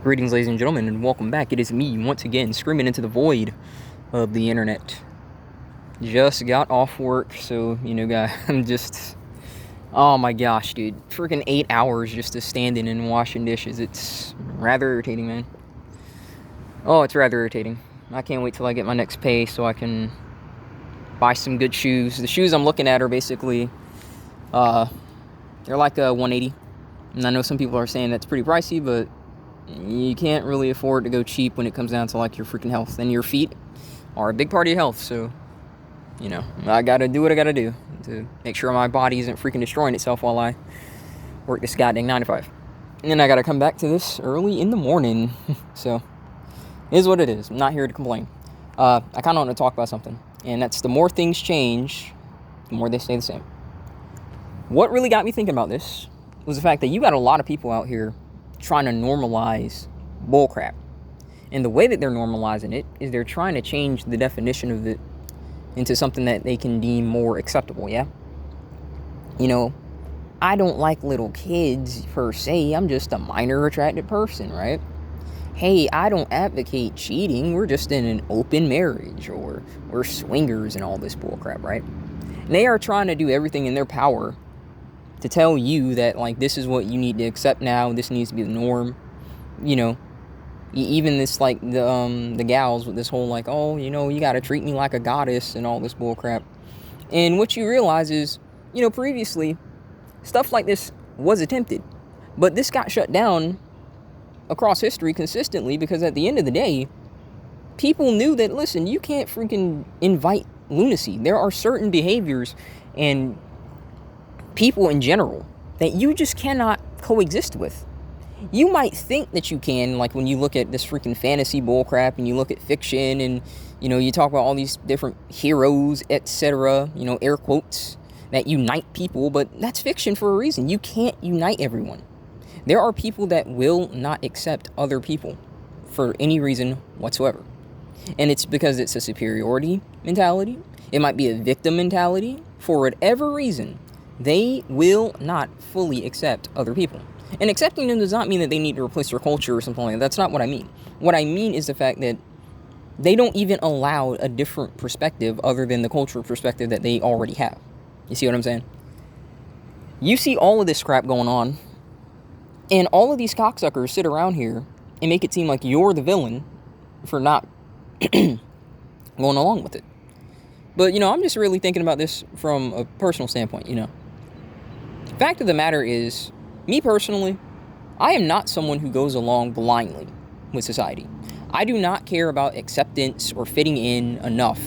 Greetings, ladies and gentlemen, and welcome back. It is me, once again, screaming into the void of the internet. Just got off work, so, guys, I'm just... Oh my gosh, dude. Freaking 8 hours just to standing and washing dishes. It's rather irritating, man. Oh, it's rather irritating. I can't wait till I get my next pay so I can buy some good shoes. The shoes I'm looking at are basically, they're like a 180. And I know some people are saying that's pretty pricey, but you can't really afford to go cheap when it comes down to like your freaking health. And your feet are a big part of your health, so I gotta do what I gotta do to make sure my body isn't freaking destroying itself while I work this goddamn 9 to 5. And then I gotta come back to this early in the morning. So it is what it is. I'm not here to complain. I kind of want to talk about something, and that's the more things change, the more they stay the same. What really got me thinking about this was the fact that you got a lot of people out here trying to normalize bullcrap. And the way that they're normalizing it is they're trying to change the definition of it into something that they can deem more acceptable, yeah? I don't like little kids per se. I'm just a minor attracted person, right? Hey, I don't advocate cheating. We're just in an open marriage, or we're swingers and all this bullcrap, right? And they are trying to do everything in their power to tell you that, like, this is what you need to accept now. This needs to be the norm. Even this, like, the gals with this whole, like, oh, you got to treat me like a goddess and all this bullcrap. And what you realize is, previously, stuff like this was attempted. But this got shut down across history consistently because at the end of the day, people knew that, listen, you can't freaking invite lunacy. There are certain behaviors and people in general that you just cannot coexist with. You might think that you can, like when you look at this freaking fantasy bullcrap and you look at fiction and, you talk about all these different heroes, etc., air quotes, that unite people, but that's fiction for a reason. You can't unite everyone. There are people that will not accept other people for any reason whatsoever. And it's because it's a superiority mentality. It might be a victim mentality. For whatever reason, they will not fully accept other people. And accepting them does not mean that they need to replace their culture or something like that. That's not what I mean. What I mean is the fact that they don't even allow a different perspective other than the cultural perspective that they already have. You see what I'm saying? You see all of this crap going on, and all of these cocksuckers sit around here and make it seem like you're the villain for not going along with it. But, I'm just really thinking about this from a personal standpoint, Fact of the matter is, me personally, I am not someone who goes along blindly with society. I do not care about acceptance or fitting in enough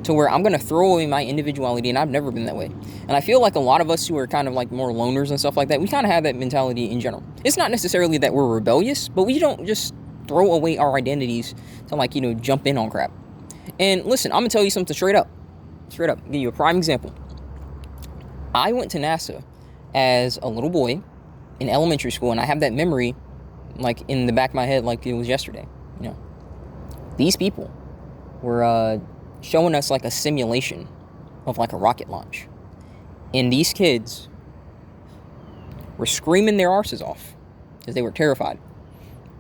to where I'm going to throw away my individuality, and I've never been that way. And I feel like a lot of us who are kind of like more loners and stuff like that, we kind of have that mentality in general. It's not necessarily that we're rebellious, but we don't just throw away our identities to, like, jump in on crap. And listen, I'm going to tell you something straight up. Straight up. I'll give you a prime example. I went to NASA as a little boy in elementary school, and I have that memory, like, in the back of my head like it was yesterday. These people were showing us, like, a simulation of, like, a rocket launch. And these kids were screaming their arses off because they were terrified.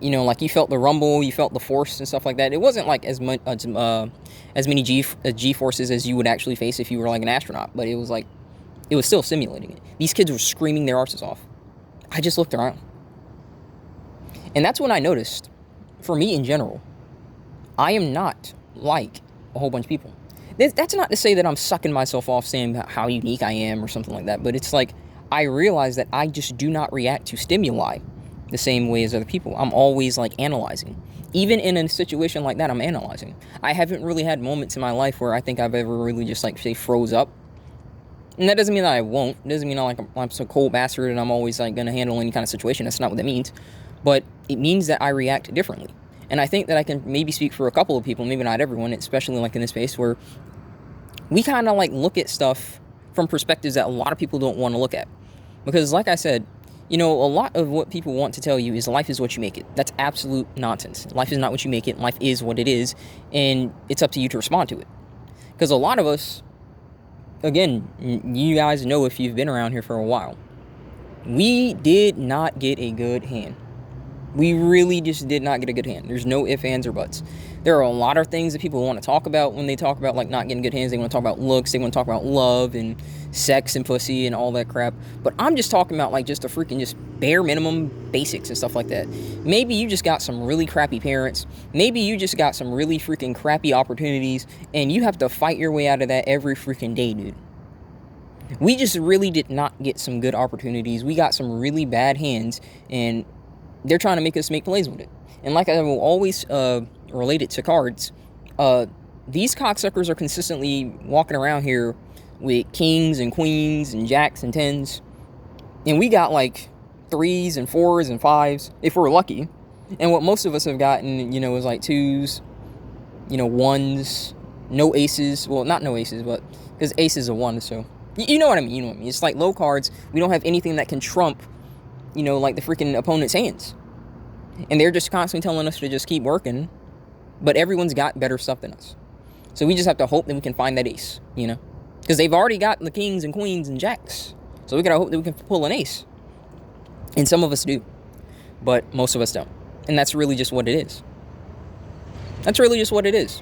Like, you felt the rumble, you felt the force and stuff like that. It wasn't like as many G-forces as you would actually face if you were like an astronaut, but it was still simulating it. These kids were screaming their arses off. I just looked around. And that's when I noticed, for me in general, I am not like a whole bunch of people. That's not to say that I'm sucking myself off saying how unique I am or something like that, but it's like I realize that I just do not react to stimuli the same way as other people. I'm always, like, analyzing. Even in a situation like that, I'm analyzing. I haven't really had moments in my life where I think I've ever really just, like, say, froze up. And that doesn't mean that I won't. It doesn't mean I'm some cold bastard and I'm always, like, going to handle any kind of situation. That's not what that means. But it means that I react differently. And I think that I can maybe speak for a couple of people, maybe not everyone, especially, like, in this space, where we kind of, like, look at stuff from perspectives that a lot of people don't want to look at. Because, like I said, a lot of what people want to tell you is life is what you make it. That's absolute nonsense. Life is not what you make it. Life is what it is. And it's up to you to respond to it. Because a lot of us, again, you guys know if you've been around here for a while, we did not get a good hand. We really just did not get a good hand. There's no ifs, ands, or buts. There are a lot of things that people want to talk about when they talk about like not getting good hands. They want to talk about looks. They want to talk about love and sex and pussy and all that crap. But I'm just talking about like just a freaking just bare minimum basics and stuff like that. Maybe you just got some really crappy parents. Maybe you just got some really freaking crappy opportunities and you have to fight your way out of that every freaking day, dude. We just really did not get some good opportunities. We got some really bad hands, and they're trying to make us make plays with it. And like I will always relate it to cards, these cocksuckers are consistently walking around here with kings and queens and jacks and tens, and we got like 3s and 4s and 5s if we're lucky. And what most of us have gotten, is like 2s, 1s, no aces. Well, not no aces, but because ace is a 1, so you know what I mean. It's like low cards. We don't have anything that can trump, like the freaking opponent's hands. And they're just constantly telling us to just keep working, but everyone's got better stuff than us. So we just have to hope that we can find that ace, because they've already got the kings and queens and jacks. So we gotta hope that we can pull an ace. And some of us do, but most of us don't. And that's really just what it is. That's really just what it is.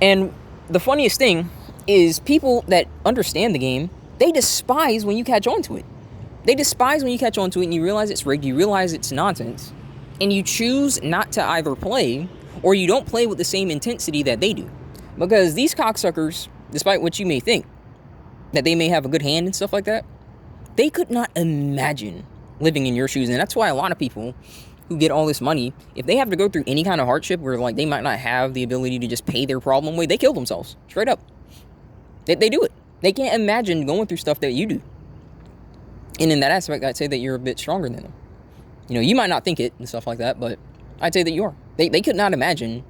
And the funniest thing is people that understand the game, they despise when you catch on to it. They despise when you catch on to it and you realize it's rigged, you realize it's nonsense, and you choose not to either play or you don't play with the same intensity that they do. Because these cocksuckers, despite what you may think, that they may have a good hand and stuff like that, they could not imagine living in your shoes. And that's why a lot of people who get all this money, if they have to go through any kind of hardship where like they might not have the ability to just pay their problem away, they kill themselves, straight up. They do it. They can't imagine going through stuff that you do. And in that aspect, I'd say that you're a bit stronger than them. You might not think it and stuff like that, but I'd say that you are. They could not imagine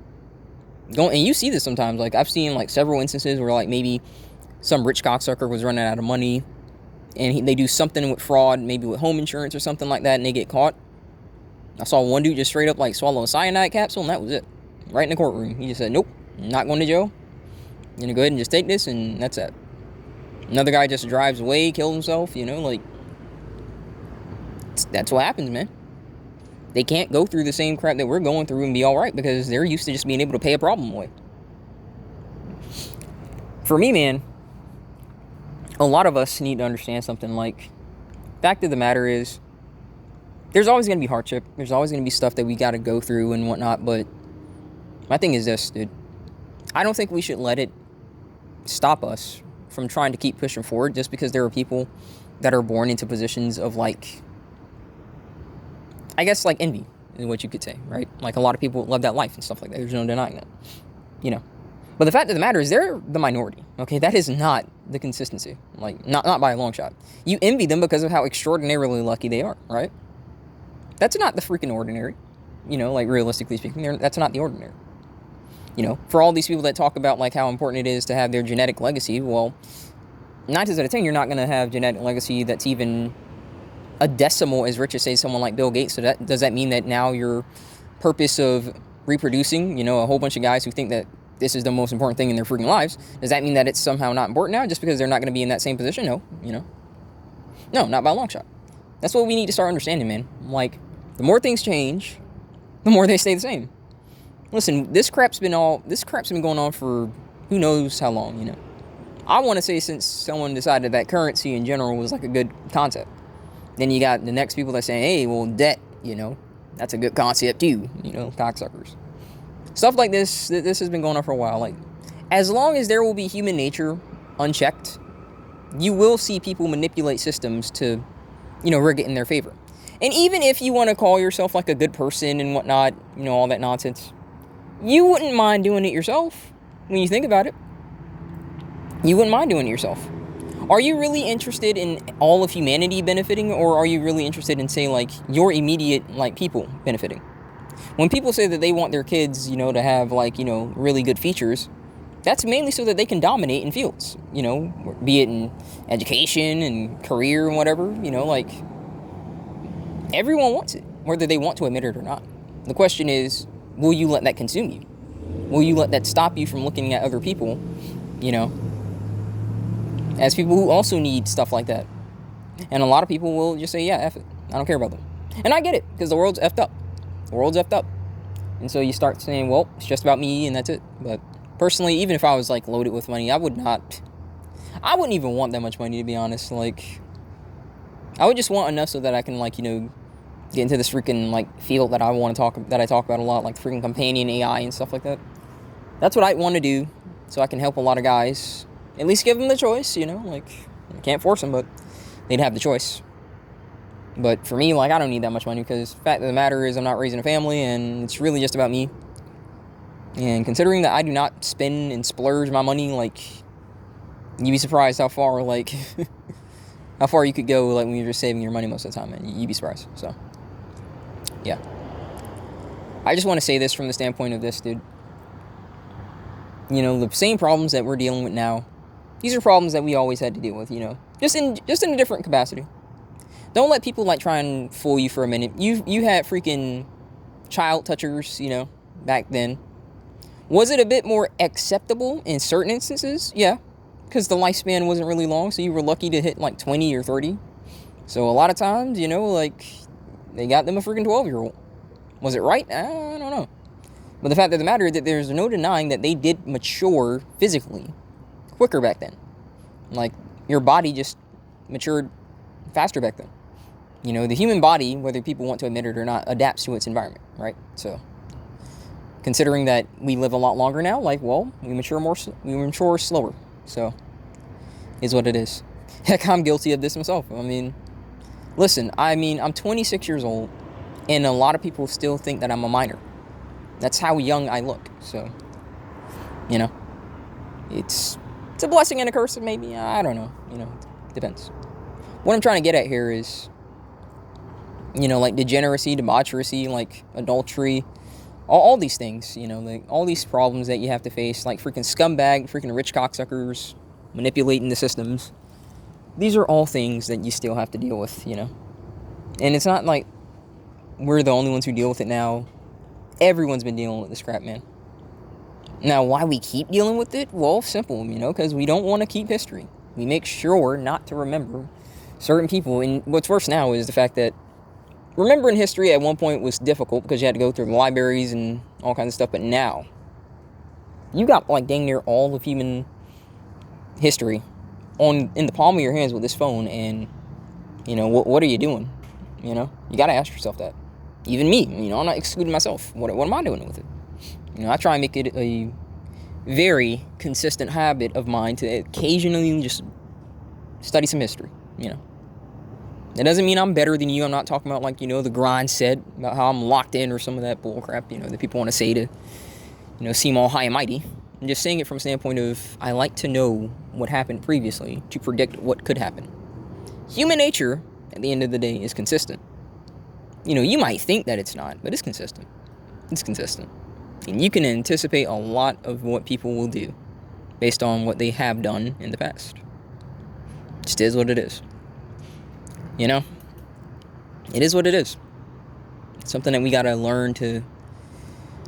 going, and you see this sometimes. Like, I've seen, like, several instances where, like, maybe some rich cocksucker was running out of money, and they do something with fraud, maybe with home insurance or something like that, and they get caught. I saw one dude just straight up, like, swallow a cyanide capsule, and that was it. Right in the courtroom. He just said, nope, I'm not going to jail. I'm going to go ahead and just take this, and that's it. Another guy just drives away, kills himself, that's what happens, man. They can't go through the same crap that we're going through and be all right because they're used to just being able to pay a problem away. For me, man, a lot of us need to understand something. Like, fact of the matter is, there's always going to be hardship. There's always going to be stuff that we got to go through and whatnot. But my thing is this, dude. I don't think we should let it stop us from trying to keep pushing forward just because there are people that are born into positions of, like, I guess, like, envy is what you could say, right? Like, a lot of people love that life and stuff like that. There's no denying that, But the fact of the matter is they're the minority, okay? That is not the consistency, like, not by a long shot. You envy them because of how extraordinarily lucky they are, right? That's not the freaking ordinary, like, realistically speaking. That's not the ordinary. For all these people that talk about, like, how important it is to have their genetic legacy, well, 9 times out of 10, you're not going to have genetic legacy that's even a decimal as rich as, say, someone like Bill Gates. So does that mean that now your purpose of reproducing, a whole bunch of guys who think that this is the most important thing in their freaking lives, does that mean that it's somehow not important now just because they're not going to be in that same position? No, No, not by a long shot. That's what we need to start understanding, man. Like, the more things change, the more they stay the same. Listen, this crap's been going on for who knows how long, I want to say since someone decided that currency in general was like a good concept. Then you got the next people that say, hey, well, debt, that's a good concept too, cocksuckers. Stuff like this has been going on for a while. Like, as long as there will be human nature unchecked, you will see people manipulate systems to, rig it in their favor. And even if you want to call yourself like a good person and whatnot, all that nonsense, you wouldn't mind doing it yourself when you think about it. You wouldn't mind doing it yourself. Are you really interested in all of humanity benefiting, or are you really interested in, say, like, your immediate, like, people benefiting? When people say that they want their kids, to have, like, really good features, that's mainly so that they can dominate in fields, be it in education and career and whatever, like, everyone wants it, whether they want to admit it or not. The question is, will you let that consume you? Will you let that stop you from looking at other people, as people who also need stuff like that? And a lot of people will just say, yeah, F it. I don't care about them. And I get it, because the world's effed up. The world's effed up. And so you start saying, well, it's just about me and that's it. But personally, even if I was like loaded with money, I wouldn't even want that much money, to be honest. Like, I would just want enough so that I can, like, get into this freaking, like, field that I talk about a lot, like freaking companion AI and stuff like that. That's what I want to do, so I can help a lot of guys. At least give them the choice, like, I can't force them, but they'd have the choice. But for me, like, I don't need that much money, because the fact of the matter is I'm not raising a family, and it's really just about me. And considering that I do not spend and splurge my money, like, you'd be surprised how far, like, how far you could go, like, when you're just saving your money most of the time, and you'd be surprised. So, yeah. I just want to say this from the standpoint of this, dude. The same problems that we're dealing with now, these are problems that we always had to deal with, just in a different capacity. Don't let people, like, try and fool you for a minute. You had freaking child touchers, back then. Was it a bit more acceptable in certain instances? Yeah, because the lifespan wasn't really long, so you were lucky to hit, like, 20 or 30. So a lot of times, like, they got them a freaking 12-year-old. Was it right? I don't know. But the fact of the matter is that there's no denying that they did mature physically quicker back then. Like, your body just matured faster back then. The human body, whether people want to admit it or not, adapts to its environment, right? So, considering that we live a lot longer now, like, well, we mature slower. So, is what it is. Heck, I'm guilty of this myself. Listen, I'm 26 years old, and a lot of people still think that I'm a minor. That's how young I look. So, it's a blessing and a curse, maybe. I don't know. Depends. What I'm trying to get at here is, like degeneracy, debauchery, like adultery, all these things, like all these problems that you have to face, like freaking scumbag, freaking rich cocksuckers manipulating the systems. These are all things that you still have to deal with, And it's not like we're the only ones who deal with it now. Everyone's been dealing with this crap, man. Now, why we keep dealing with it? Well, simple, because we don't want to keep history. We make sure not to remember certain people. And what's worse now is the fact that remembering history at one point was difficult because you had to go through the libraries and all kinds of stuff. But now, you got, like, dang near all of human history in the palm of your hands with this phone. And, what are you doing? You got to ask yourself that. Even me, I'm not excluding myself. What am I doing with it? I try and make it a very consistent habit of mine to occasionally just study some history, That doesn't mean I'm better than you. I'm not talking about, like, the grind set, about how I'm locked in or some of that bull crap, that people want to say to, seem all high and mighty. I'm just saying it from a standpoint of, I like to know what happened previously to predict what could happen. Human nature, at the end of the day, is consistent. You might think that it's not, but it's consistent. It's consistent. And you can anticipate a lot of what people will do based on what they have done in the past. It just is what it is. It is what it is. It's something that we gotta learn to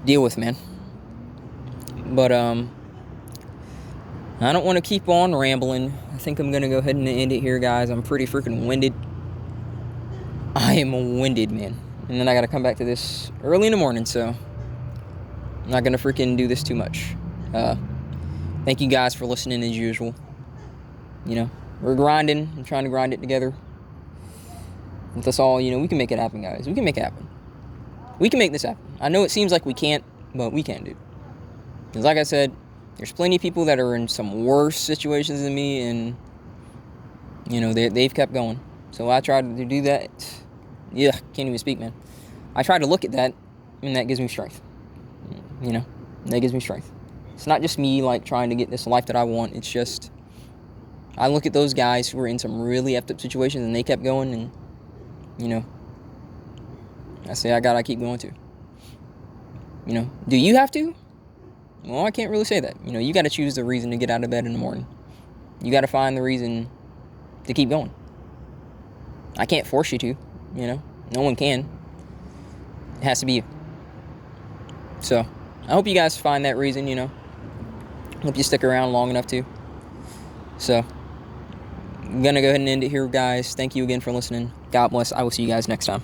deal with, man. But, I don't want to keep on rambling. I think I'm gonna go ahead and end it here, guys. I'm pretty freaking winded. I am winded, man. And then I gotta come back to this early in the morning, so I'm not gonna freaking do this too much. Thank you guys for listening as usual. We're grinding. I'm trying to grind it together. With us all, we can make it happen, guys. We can make it happen. We can make this happen. I know it seems like we can't, but we can, dude. Because like I said, there's plenty of people that are in some worse situations than me, and, they've kept going. So I tried to do that. Yeah, can't even speak, man. I try to look at that, and that gives me strength. That gives me strength. It's not just me, like, trying to get this life that I want. It's just, I look at those guys who were in some really effed up situations, and they kept going, and, I say, I gotta keep going too. Do you have to? Well, I can't really say that. You gotta choose the reason to get out of bed in the morning. You gotta find the reason to keep going. I can't force you to, no one can. It has to be you. So, I hope you guys find that reason, Hope you stick around long enough to. So, I'm gonna go ahead and end it here, guys. Thank you again for listening. God bless. I will see you guys next time.